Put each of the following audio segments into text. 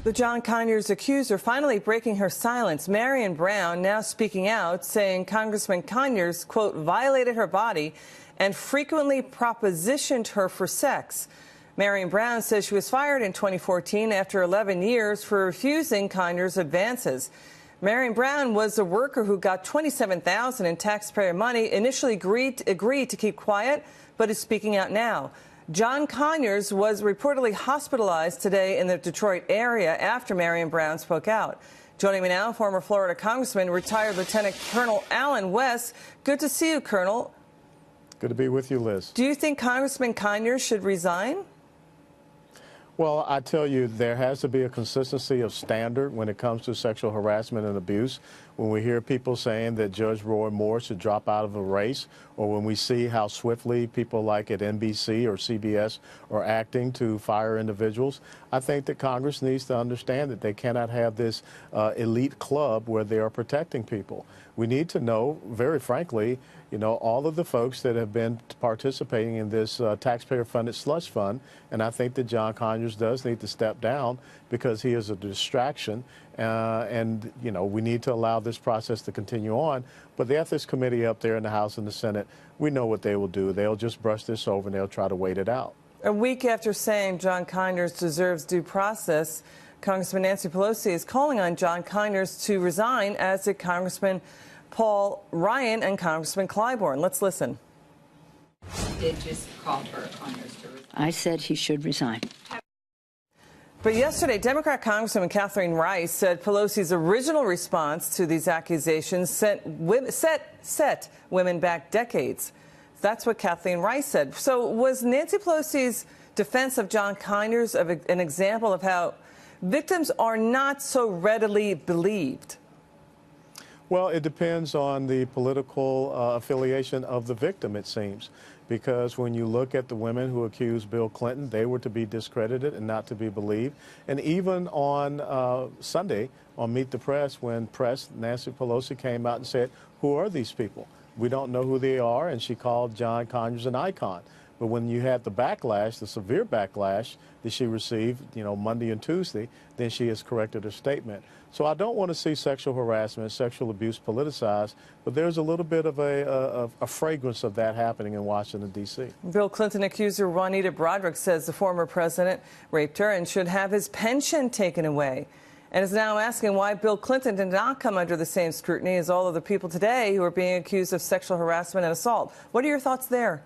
The John Conyers accuser finally breaking her silence. Marion Brown now speaking out, saying Congressman Conyers, quote, violated her body and frequently propositioned her for sex. Marion Brown says she was fired in 2014 after 11 years for refusing Conyers' advances. Marion Brown was a worker who got $27,000 in taxpayer money, initially agreed to keep quiet, but is speaking out now. John Conyers was reportedly hospitalized today in the Detroit area after Marion Brown spoke out. Joining me now, former Florida Congressman, retired Lieutenant Colonel Allen West. Good to see you, Colonel. Good to be with you, Liz. Do you think Congressman Conyers should resign? Well, I tell you, there has to be a consistency of standard when it comes to sexual harassment and abuse. When we hear people saying that Judge Roy Moore should drop out of a race, or when we see how swiftly people like at NBC or CBS are acting to fire individuals, I think that Congress needs to understand that they cannot have this elite club where they are protecting people. We need to know, very frankly, all of the folks that have been participating in this taxpayer-funded slush fund, and I think that John Conyers does need to step down because he is a distraction, and we need to allow this process to continue on. But the Ethics Committee up there in the House and the Senate, we know what they will do. They'll just brush this over and they'll try to wait it out. A week after saying John Conyers deserves due process, Congressman Nancy Pelosi is calling on John Conyers to resign, as did Congressman Paul Ryan and Congressman Clyburn. Let's listen. Did just call for Conyers to resign. I said he should resign. But yesterday, Democrat Congresswoman Kathleen Rice said Pelosi's original response to these accusations set women back decades. That's what Kathleen Rice said. So was Nancy Pelosi's defense of John Conyers an example of how victims are not so readily believed? Well, it depends on the political affiliation of the victim, it seems, because when you look at the women who accused Bill Clinton, they were to be discredited and not to be believed. And even on Sunday, on Meet the Press, when Nancy Pelosi came out and said, who are these people? We don't know who they are, and she called John Conyers an icon. But when you had the backlash, the severe backlash that she received, Monday and Tuesday, then she has corrected her statement. So I don't want to see sexual harassment, sexual abuse politicized, but there's a little bit of a fragrance of that happening in Washington, D.C. Bill Clinton accuser Juanita Broaddrick says the former president raped her and should have his pension taken away, and is now asking why Bill Clinton did not come under the same scrutiny as all of the people today who are being accused of sexual harassment and assault. What are your thoughts there?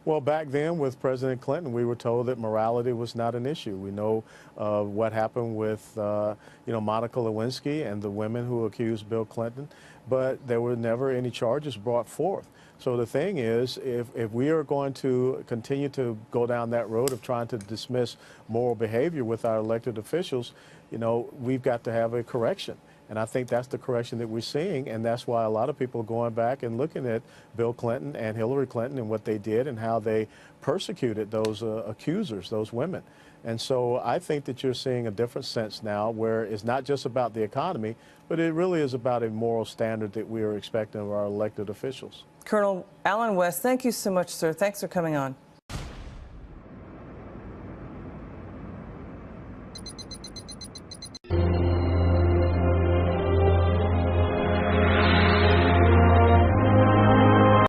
Well, back then with President Clinton, we were told that morality was not an issue. We know what happened with, Monica Lewinsky and the women who accused Bill Clinton, but there were never any charges brought forth. So the thing is, if we are going to continue to go down that road of trying to dismiss moral behavior with our elected officials, we've got to have a correction. And I think that's the correction that we're seeing, and that's why a lot of people are going back and looking at Bill Clinton and Hillary Clinton and what they did and how they persecuted those accusers, those women. And so I think that you're seeing a different sense now where it's not just about the economy, but it really is about a moral standard that we are expecting of our elected officials. Colonel Allen West, thank you so much, sir. Thanks for coming on.